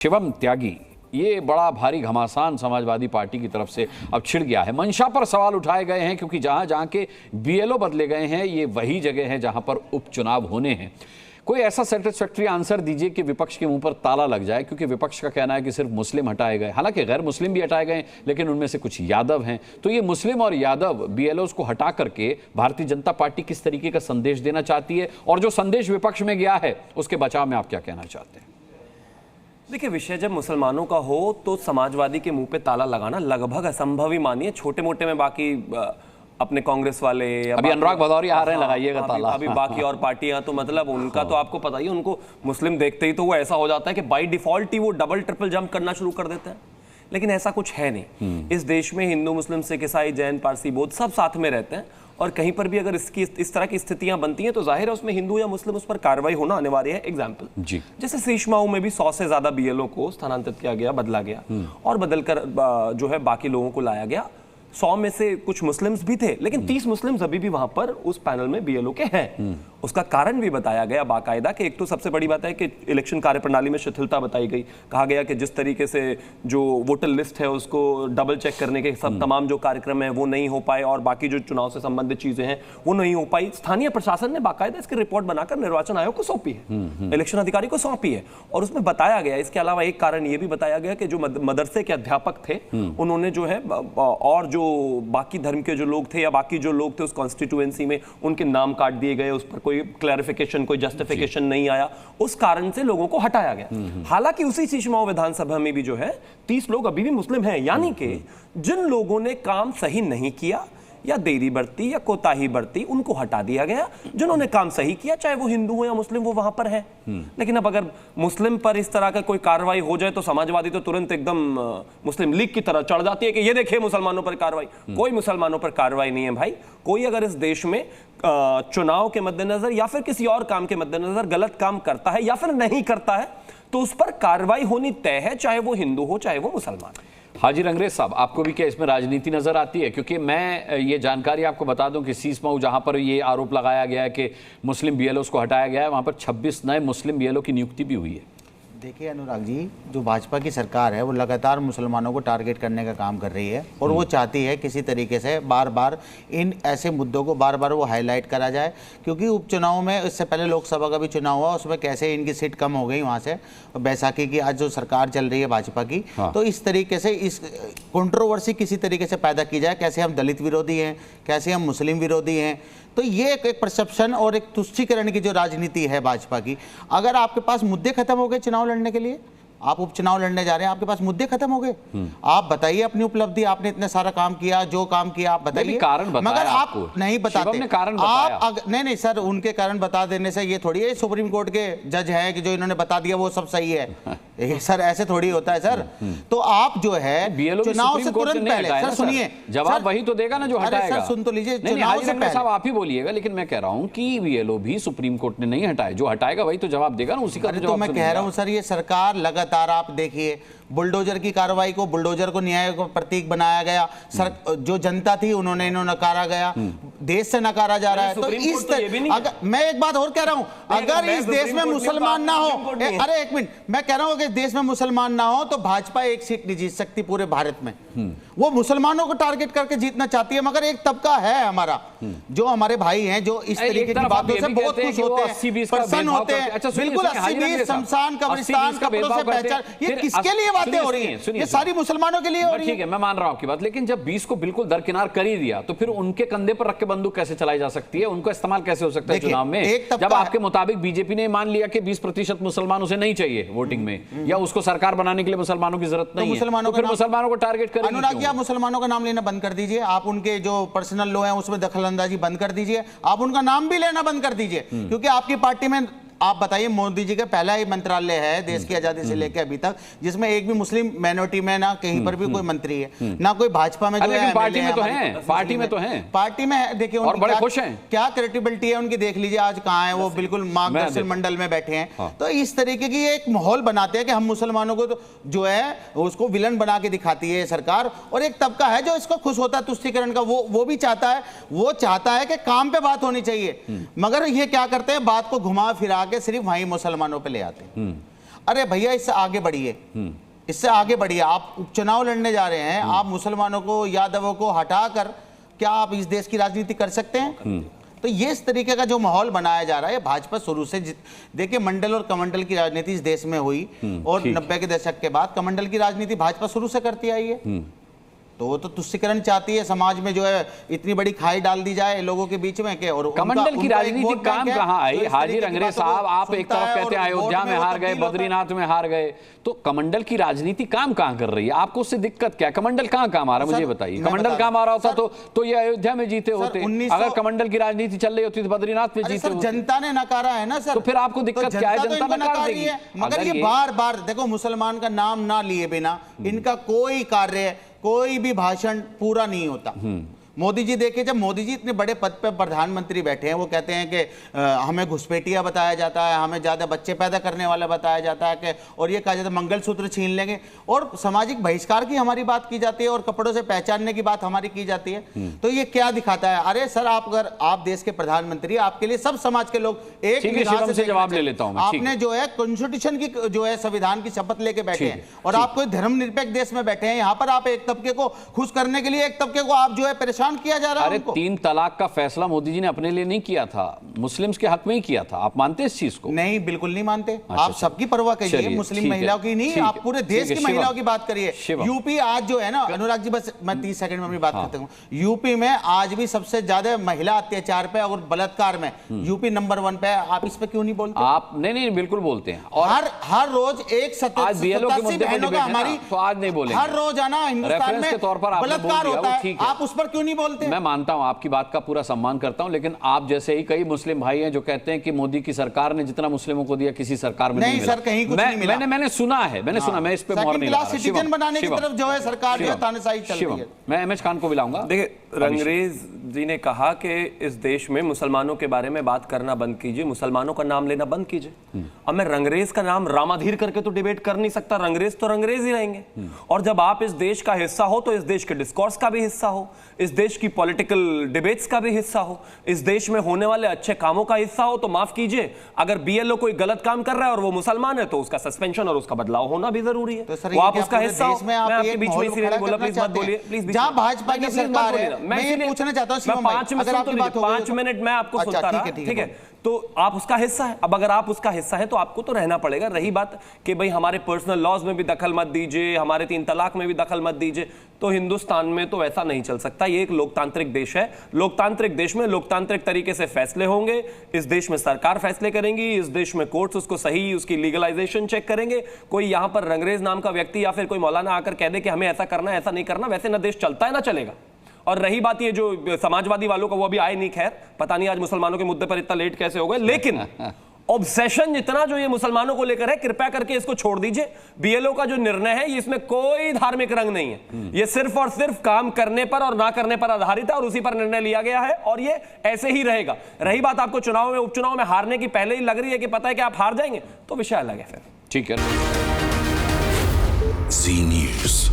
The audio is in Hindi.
शिवम त्यागी ये बड़ा भारी घमासान समाजवादी पार्टी की तरफ से अब छिड़ गया है। मंशा पर सवाल उठाए गए हैं क्योंकि जहां जहां के बीएलओ बदले गए हैं ये वही जगह है जहां पर उपचुनाव होने हैं। कोई ऐसा सेटिस्फैक्टरी आंसर दीजिए कि विपक्ष के मुंह पर ताला लग जाए, क्योंकि विपक्ष का कहना है कि सिर्फ मुस्लिम हटाए गए, हालांकि गैर मुस्लिम भी हटाए गए लेकिन उनमें से कुछ यादव हैं। तो ये मुस्लिम और यादव बीएलओस को हटा करके भारतीय जनता पार्टी किस तरीके का संदेश देना चाहती है, और जो संदेश विपक्ष में गया है उसके बचाव में आप क्या कहना चाहते हैं? देखिए, विषय जब मुसलमानों का हो तो समाजवादी के मुंह पे ताला लगाना लगभग असंभव ही मानिए। छोटे मोटे में बाकी अपने कांग्रेस वाले अभी अनुराग भदौरिया आ रहे हैं, लगाइएगा ताला। अभी बाकी और पार्टियां तो मतलब उनका तो आपको पता ही, उनको मुस्लिम देखते ही तो वो ऐसा हो जाता है कि बाय डिफॉल्ट ही वो डबल ट्रिपल जंप करना शुरू कर देते हैं। लेकिन ऐसा कुछ है नहीं। इस देश में हिंदू, मुस्लिम, सिख, ईसाई, जैन, पारसी, बौद्ध सब साथ में रहते हैं, और कहीं पर भी अगर इस तरह की स्थितियां बनती हैं तो जाहिर है उसमें हिंदू या मुस्लिम उस पर कार्रवाई होना अनिवार्य है। एग्जाम्पल जी, जैसे शीशमाऊ में भी 100 से ज्यादा बीएलओ को स्थानांतरित किया गया, बदला गया और बदलकर जो है बाकी लोगों को लाया गया। 100 में से कुछ मुस्लिम्स भी थे, लेकिन 30 मुस्लिम्स अभी भी वहां पर उस पैनल में बीएलओ के हैं। उसका कारण भी बताया गया बाकायदा कि एक तो सबसे बड़ी बात है कि इलेक्शन कार्यप्रणाली में शिथिलता बताई गई। कहा गया कि जिस तरीके से जो वोटर लिस्ट है उसको डबल चेक करने के सब तमाम जो कार्यक्रम है वो नहीं हो पाए, और बाकी जो चुनाव से संबंधित चीजें हैं वो नहीं हो पाई। स्थानीय प्रशासन ने बाकायदा इसकी रिपोर्ट बनाकर निर्वाचन आयोग को सौंपी है, इलेक्शन अधिकारी को सौंपी है, और उसमें बताया गया। इसके अलावा एक कारण ये भी बताया गया कि जो मदरसे के अध्यापक थे उन्होंने जो है, और जो बाकी धर्म के जो लोग थे या बाकी जो लोग थे उस कॉन्स्टिट्यूएंसी में, उनके नाम काट दिए गए, उस पर कोई क्लैरिफिकेशन, कोई जस्टिफिकेशन नहीं आया। उस कारण से लोगों को हटाया गया। हालांकि उसी शीशमाऊ विधानसभा में भी जो है 30 लोग अभी भी मुस्लिम हैं, यानी कि जिन लोगों ने काम सही नहीं किया या देरी बरती या कोताही बरती उनको हटा दिया गया। जिन्होंने काम सही किया, चाहे वो हिंदू हो या मुस्लिम, वो वहां पर है। लेकिन अब अगर मुस्लिम पर इस तरह का कोई कार्रवाई हो जाए तो समाजवादी तो तुरंत एकदम मुस्लिम लीग की तरह चढ़ जाती है कि ये देखिए मुसलमानों पर कार्रवाई। कोई मुसलमानों पर कार्रवाई नहीं है भाई। कोई अगर इस देश में चुनाव के मद्देनजर या फिर किसी और काम के मद्देनजर गलत काम करता है या फिर नहीं करता है तो उस पर कार्रवाई होनी तय है, चाहे वो हिंदू हो चाहे वो मुसलमान। हाजी रंगरेज साहब, आपको भी क्या इसमें राजनीति नजर आती है? क्योंकि मैं ये जानकारी आपको बता दूं कि शीशमाऊ जहां पर ये आरोप लगाया गया है कि मुस्लिम बीएलओ को हटाया गया है, वहां पर 26 नए मुस्लिम बीएलओ की नियुक्ति भी हुई है। देखिए अनुराग जी, जो भाजपा की सरकार है वो लगातार मुसलमानों को टारगेट करने का काम कर रही है, और वो चाहती है किसी तरीके से बार बार इन ऐसे मुद्दों को बार बार वो हाईलाइट करा जाए। क्योंकि उपचुनाव में, इससे पहले लोकसभा का भी चुनाव हुआ, उसमें कैसे इनकी सीट कम हो गई वहाँ से, बैसाखी की आज जो सरकार चल रही है भाजपा की, तो इस तरीके से इस कंट्रोवर्सी किसी तरीके से पैदा की जाए, कैसे हम दलित विरोधी हैं, कैसे हम मुस्लिम विरोधी हैं। तो ये एक परसेप्शन और एक तुष्टीकरण की जो राजनीति है भाजपा की। अगर आपके पास मुद्दे खत्म हो गए चुनाव लड़ने के लिए, आप उपचुनाव लड़ने जा रहे हैं, आपके पास मुद्दे खत्म हो गए, आप बताइए अपनी उपलब्धि, आपने इतने सारा काम किया, जो काम किया आप बताइए। कारण मगर आप नहीं बताते। कारण आप नहीं सर, उनके कारण बता देने से ये थोड़ी है सुप्रीम कोर्ट के जज हैं कि जो इन्होंने बता दिया वो सब सही है। सर ऐसे थोड़ी होता है सर। तो आप जो है चुनाव से तुरंत पहले, सर सुनिए, जवाब वही तो देगा ना जो हटाएगा। सर सुन तो लीजिए, चुनाव से पहले आप ही बोलिएगा, लेकिन मैं कह रहा हूं कि बीएलओ भी सुप्रीम कोर्ट ने नहीं हटाए, जो हटाएगा वही तो जवाब देगा ना, उसी का तो मैं कह रहा हूं सर, ये सरकार लगातार, आप देखिए बुलडोजर की कार्रवाई को, बुलडोजर को न्याय का प्रतीक बनाया गया। जो जनता थी उन्होंने इन्होंने नकारा गया, देश से नकारा जा रहा है। तो इस तरह मैं एक बात और कह रहा हूं, अगर इस देश में मुसलमान ना हो, अरे एक मिनट, मैं कह रहा हूं कि इस देश में मुसलमान ना हो तो भाजपा एक सीट नहीं जीत सकती पूरे भारत में। वो मुसलमानों को टारगेट करके जीतना चाहती है, मगर एक तबका है हमारा, जो हमारे भाई हैं, जो इस तरीके की बातों से बहुत खुश होते हैं, प्रसन्न होते हैं। बिल्कुल 80-20 शमशान कब्रिस्तान कपड़ों से पहचान, ये किसके लिए बातें हो रही हैं? ये सारी मुसलमानों के लिए हो रही है। ठीक है, मैं मान रहा हूं आपकी बात, लेकिन जब 20 को बिल्कुल दरकिनार कर ही दिया तो फिर उनके कंधे पर रख के बंदूक कैसे चलाई जा सकती है? उनका इस्तेमाल कैसे हो सकता है चुनाव में? जब आपके मुताबिक बीजेपी ने मान लिया कि 20% मुसलमान उसे नहीं चाहिए वोटिंग में, या उसको सरकार बनाने के लिए मुसलमानों की जरूरत नहीं है, फिर मुसलमानों को टारगेट करेंगे। अनुराग, आप मुसलमानों का नाम लेना बंद कर दीजिए, आप उनके जो पर्सनल लो हैं उसमें दखलंदाजी बंद कर दीजिए, आप उनका नाम भी लेना बंद कर दीजिए। क्योंकि आपकी पार्टी में, आप बताइए, मोदी जी का पहला ही मंत्रालय है देश की आजादी से लेकर अभी तक जिसमें एक भी मुस्लिम माइनॉरिटी में ना कहीं पर भी कोई मंत्री है, ना कोई भाजपा में जो है, पार्टी में तो है, पार्टी में तो है, पार्टी में देखिए और बड़े खुश हैं, क्या क्रेडिबिलिटी है उनकी, देख लीजिए आज कहाँ है वो, बिल्कुल मार्गदर्शन मंडल में बैठे हैं। तो इस तरीके की एक माहौल बनाते हैं कि हम मुसलमानों को तो जो है उसको विलन बना के दिखाती है सरकार, और एक तबका है जो इसको खुश होता है तुष्टीकरण का, वो भी चाहता है, वो चाहता है कि काम पे बात होनी चाहिए, मगर ये क्या करते हैं, बात को घुमा फिरा के सिर्फ वहीं मुसलमानों पे ले आते हैं। अरे भैया इससे आगे बढ़िए, इससे आगे बढ़िए। आप उपचुनाव लड़ने जा रहे हैं, आप मुसलमानों को, यादवों को हटाकर क्या आप इस देश की राजनीति कर सकते हैं? तो ये इस तरीके का जो माहौल बनाया जा रहा है, भाजपा शुरू से देखिए मंडल और कमंडल की राजनीति इस देश में हुई और 90 के दशक के बाद कमंडल की राजनीति भाजपा शुरू से करती आई है। तो वो तो तुष्टिकरण चाहती है, समाज में जो है इतनी बड़ी खाई डाल दी जाए लोगों के बीच में कि, और कमंडल की राजनीति काम कहाँ आई? तो हाजिर अंग्रेज साहब, आप एक तरफ कहते हैं अयोध्या में हार गए, बद्रीनाथ में हार गए, तो कमंडल की राजनीति काम कहाँ कर रही है? आपको उससे दिक्कत क्या? कमंडल कहाँ काम आ रहा है मुझे बताइए। कमंडल काम आ रहा होता तो ये अयोध्या में जीते होते, अगर कमंडल की राजनीति चल रही होती तो बद्रीनाथ में जीते होते। जनता ने नकारा है ना सर, तो फिर आपको दिक्कत क्या है? जनता नकार रही है। मगर ये बार बार देखो, मुसलमान का नाम ना लिए बिना इनका कोई कार्य, कोई भी भाषण पूरा नहीं होता। मोदी जी देखिए, जब मोदी जी इतने बड़े पद पे प्रधानमंत्री बैठे हैं, वो कहते हैं कि हमें घुसपैठिया बताया जाता है, हमें ज्यादा बच्चे पैदा करने वाला बताया जाता है कि, और ये कहा जाता है मंगलसूत्र छीन लेंगे, और सामाजिक बहिष्कार की हमारी बात की जाती है और कपड़ों से पहचानने की बात हमारी की जाती है। तो ये क्या दिखाता है? अरे सर, आप अगर आप देश के प्रधानमंत्री, आपके लिए सब समाज के लोग एक निगाह से जवाब ले लेता हूं मैं। आपने जो है कॉन्स्टिट्यूशन की जो है संविधान की शपथ लेके बैठे हैं और आप कोई धर्मनिरपेक्ष देश में बैठे हैं। यहाँ पर आप एक तबके को खुश करने के लिए एक तबके को आप जो है परेशान किया जा रहा है। अरे 3 तलाक का फैसला मोदी जी ने अपने लिए नहीं किया था, मुस्लिम्स के हक में ही किया था। आप मानते हैं इस चीज को? नहीं, बिल्कुल नहीं मानते। आप सबकी परवाह करिए, मुस्लिम महिलाओं की नहीं, आप पूरे देश की महिलाओं की बात करिए। यूपी आज जो है ना, अनुराग जी, बस मैं 30 सेकंड में अपनी बात करता हूँ। यूपी में आज भी सबसे ज्यादा महिला अत्याचार पे और बलात्कार में यूपी नंबर 1 पे है। आप इस पे क्यों नहीं बोलते? आप नहीं बिल्कुल बोलते हैं। और हर रोज एक 87 बहनों का हमारी, तो आज नहीं बोलेंगे। हर रोज आना हिंदुस्तान में बलात्कार होता है, आप उस पर क्यों नहीं बोलते? मैं मानता हूं, आपकी बात का पूरा सम्मान करता हूं, लेकिन आप जैसे ही कई मुस्लिम भाई हैं जो कहते हैं कि मोदी की सरकार ने जितना मुस्लिमों को दिया किसी सरकार में नहीं मिला। सर, कहीं कुछ नहीं मिला। मैंने सुना है, मैं इस पे मोहर नहीं लगा रहा। सिटीजन बनाने की तरफ जो है सरकार जो तानाशाही चल रही है। मैं एमएच खान को बुलाऊंगा। देखिए, रंगरेज जी ने कहा कि इस देश में मुसलमानों के बारे में बात करना बंद कीजिए, मुसलमानों का नाम लेना बंद कीजिए। अब मैं रंगरेज का नाम रामाधीर करके तो डिबेट कर नहीं सकता, रंगरेज तो रंगरेज ही रहेंगे। और जब आप इस देश का हिस्सा हो तो इस देश के डिस्कोर्स का भी हिस्सा हो, इस देश की पॉलिटिकल डिबेट्स का भी हिस्सा हो, इस देश में होने वाले अच्छे कामों का हिस्सा हो, तो माफ कीजिए, अगर बीएलओ कोई गलत काम कर रहा है और वो मुसलमान है तो उसका सस्पेंशन और उसका बदलाव होना भी जरूरी है। तो वो आप उसका हिस्सा हो। मैं आपके बीच में इसीलिए बोला, प्लीज मत बोलिए, प्लीज। जहां भाजपा की सरकार है, मैं ये पूछना चाहता हूं, 5 मिनट मैं आपको सुनता रहा, ठीक है? तो आप उसका हिस्सा है। अब अगर आप उसका हिस्सा है तो आपको तो रहना पड़ेगा। रही बात कि भाई हमारे पर्सनल लॉज में भी दखल मत दीजिए, हमारे 3 तलाक में भी दखल मत दीजिए, तो हिंदुस्तान में तो ऐसा नहीं चल सकता। ये एक लोकतांत्रिक देश है। लोकतांत्रिक देश में लोकतांत्रिक तरीके से फैसले होंगे। इस देश में सरकार फैसले करेंगी, इस देश में कोर्ट्स उसको सही, उसकी लीगलाइजेशन चेक करेंगे। कोई यहां पर रंगरेज नाम का व्यक्ति या फिर कोई मौलाना आकर कह दे कि हमें ऐसा करना है, ऐसा नहीं करना, वैसे ना देश चलता है ना चलेगा। और रही बात ये जो समाजवादी वालों का, वो अभी आए नहीं, खैर पता नहीं आज मुसलमानों के मुद्दे पर इतना लेट कैसे हो गए, लेकिन ऑब्सेशन जितना जो ये मुसलमानों को लेकर है, कृपया करके इसको छोड़ दीजिए। बीएलओ का जो निर्णय है, इसमें कोई धार्मिक रंग नहीं है। ये सिर्फ और सिर्फ काम करने पर और ना करने पर आधारित है और उसी पर निर्णय लिया गया है और ये ऐसे ही रहेगा। रही बात आपको चुनाव में, उपचुनाव में हारने की पहले ही लग रही है कि पता है कि आप हार जाएंगे, तो विषय अलग है फिर। ठीक है। जी न्यूज़।